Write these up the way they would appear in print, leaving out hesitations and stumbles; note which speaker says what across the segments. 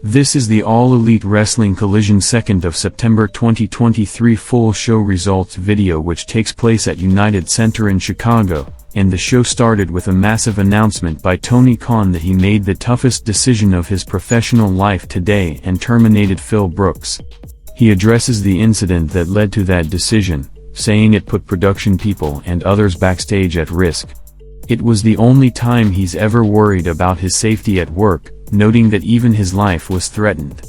Speaker 1: This is the All Elite Wrestling Collision 2nd of September 2023 full show results video, which takes place at United Center in Chicago, and the show started with a massive announcement by Tony Khan that he made the toughest decision of his professional life today and terminated Phil Brooks. He addresses the incident that led to that decision, saying it put production people and others backstage at risk. It was the only time he's ever worried about his safety at work, noting that even his life was threatened.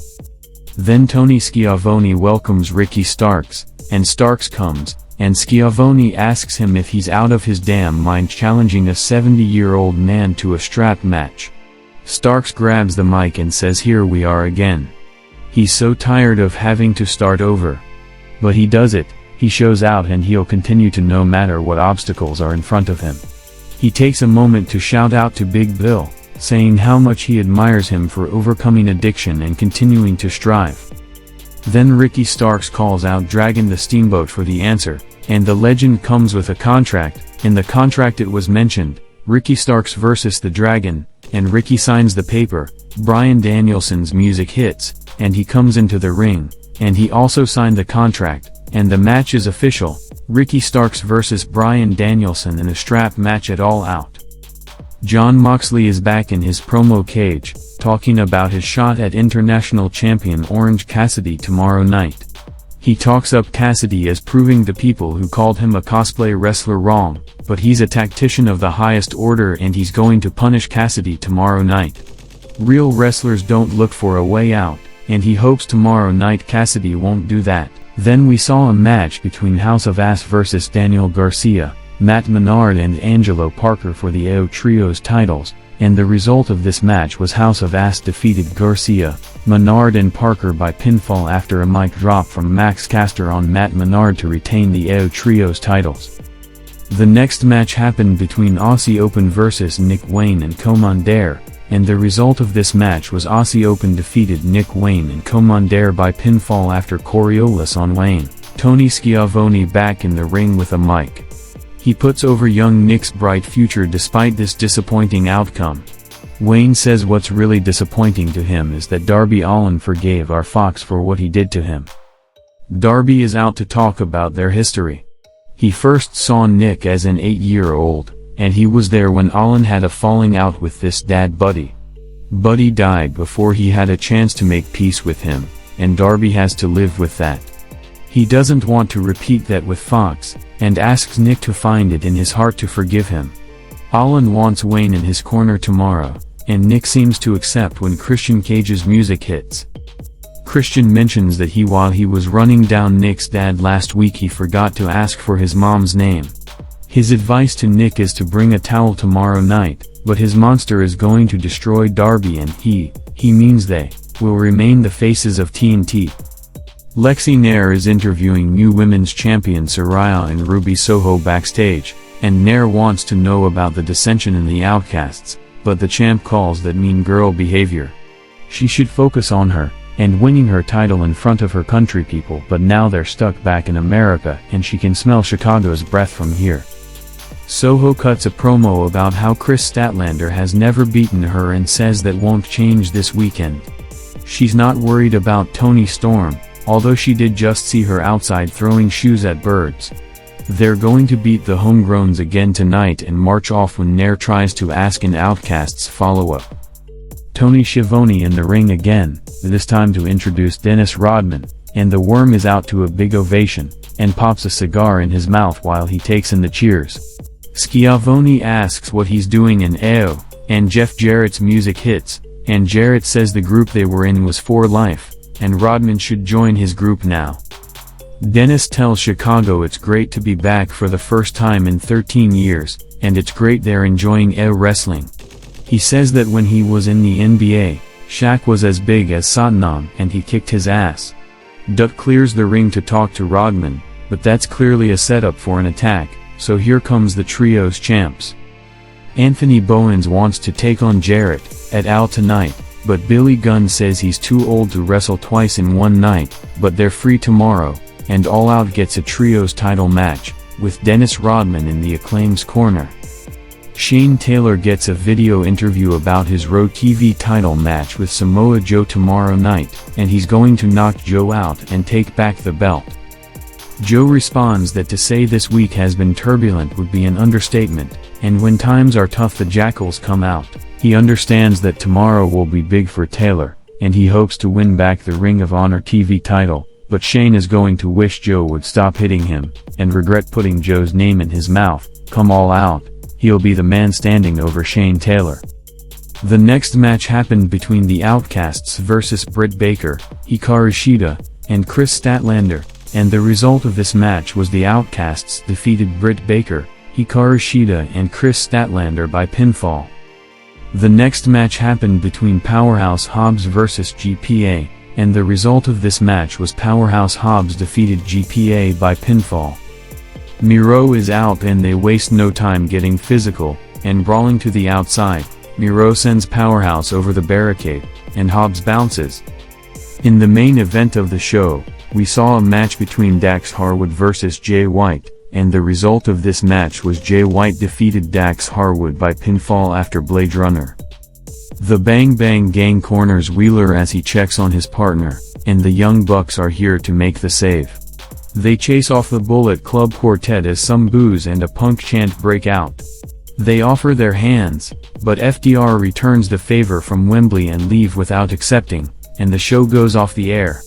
Speaker 1: Then Tony Schiavone welcomes Ricky Starks, and Starks comes, and Schiavone asks him if he's out of his damn mind challenging a 70-year-old man to a strap match. Starks grabs the mic and says, "Here we are again." He's so tired of having to start over. But he does it, he shows out, and he'll continue to no matter what obstacles are in front of him. He takes a moment to shout out to Big Bill, saying how much he admires him for overcoming addiction and continuing to strive. Then Ricky Starks calls out Dragon the Steamboat for the answer, and the legend comes with a contract. In the contract it was mentioned, Ricky Starks versus the Dragon, and Ricky signs the paper. Bryan Danielson's music hits, and he comes into the ring, and he also signed the contract, and the match is official. Ricky Starks versus Bryan Danielson in a strap match at All Out. Jon Moxley is back in his promo cage, talking about his shot at international champion Orange Cassidy tomorrow night. He talks up Cassidy as proving to people who called him a cosplay wrestler wrong, but he's a tactician of the highest order and he's going to punish Cassidy tomorrow night. Real wrestlers don't look for a way out, and he hopes tomorrow night Cassidy won't do that. Then we saw a match between House of Ass versus Daniel Garcia, Matt Menard and Angelo Parker for the AEW Trios titles, and the result of this match was House of Ass defeated Garcia, Menard and Parker by pinfall after a mic drop from Max Caster on Matt Menard to retain the AEW Trios titles. The next match happened between Aussie Open versus Nick Wayne and Commander, and the result of this match was Aussie Open defeated Nick Wayne and Commander by pinfall after Coriolis on Wayne. Tony Schiavone back in the ring with a mic. He puts over young Nick's bright future despite this disappointing outcome. Wayne says what's really disappointing to him is that Darby Allin forgave our Fox for what he did to him. Darby is out to talk about their history. He first saw Nick as an 8-year-old, and he was there when Allin had a falling out with this dad buddy. Buddy died before he had a chance to make peace with him, and Darby has to live with that. He doesn't want to repeat that with Fox, and asks Nick to find it in his heart to forgive him. Allin wants Wayne in his corner tomorrow, and Nick seems to accept when Christian Cage's music hits. Christian mentions that while he was running down Nick's dad last week, he forgot to ask for his mom's name. His advice to Nick is to bring a towel tomorrow night, but his monster is going to destroy Darby, and he means they, will remain the faces of TNT. Lexi Nair is interviewing new women's champion Saraya and Ruby Soho backstage, and Nair wants to know about the dissension in the Outcasts, but the champ calls that mean girl behavior. She should focus on her, and winning her title in front of her country people, but now they're stuck back in America and she can smell Chicago's breath from here. Soho cuts a promo about how Chris Statlander has never beaten her and says that won't change this weekend. She's not worried about Toni Storm, although she did just see her outside throwing shoes at birds. They're going to beat the homegrowns again tonight and march off when Nair tries to ask an Outcasts follow-up. Tony Schiavone in the ring again, this time to introduce Dennis Rodman, and the Worm is out to a big ovation, and pops a cigar in his mouth while he takes in the cheers. Schiavone asks what he's doing in AEW, and Jeff Jarrett's music hits, and Jarrett says the group they were in was for life, and Rodman should join his group now. Dennis tells Chicago it's great to be back for the first time in 13 years, and it's great they're enjoying AEW wrestling. He says that when he was in the NBA, Shaq was as big as Satnam and he kicked his ass. Dutt clears the ring to talk to Rodman, but that's clearly a setup for an attack, so here comes the Trios champs. Anthony Bowens wants to take on Jarrett et al. Tonight, but Billy Gunn says he's too old to wrestle twice in one night, but they're free tomorrow, and All Out gets a Trios title match, with Dennis Rodman in the Acclaim's corner. Shane Taylor gets a video interview about his Raw TV title match with Samoa Joe tomorrow night, and he's going to knock Joe out and take back the belt. Joe responds that to say this week has been turbulent would be an understatement, and when times are tough the jackals come out. He understands that tomorrow will be big for Taylor, and he hopes to win back the Ring of Honor TV title, but Shane is going to wish Joe would stop hitting him, and regret putting Joe's name in his mouth. Come all out, he'll be the man standing over Shane Taylor. The next match happened between the Outcasts versus Britt Baker, Hikaru Shida, and Chris Statlander, and the result of this match was the Outcasts defeated Britt Baker, Hikaru Shida and Chris Statlander by pinfall. The next match happened between Powerhouse Hobbs versus GPA, and the result of this match was Powerhouse Hobbs defeated GPA by pinfall. Miro is out and they waste no time getting physical, and brawling to the outside. Miro sends Powerhouse over the barricade, and Hobbs bounces. In the main event of the show, we saw a match between Dax Harwood versus Jay White, and the result of this match was Jay White defeated Dax Harwood by pinfall after Blade Runner. The Bang Bang Gang corners Wheeler as he checks on his partner, and the Young Bucks are here to make the save. They chase off the Bullet Club quartet as some boos and a Punk chant break out. They offer their hands, but FDR returns the favor from Wembley and leave without accepting, and the show goes off the air.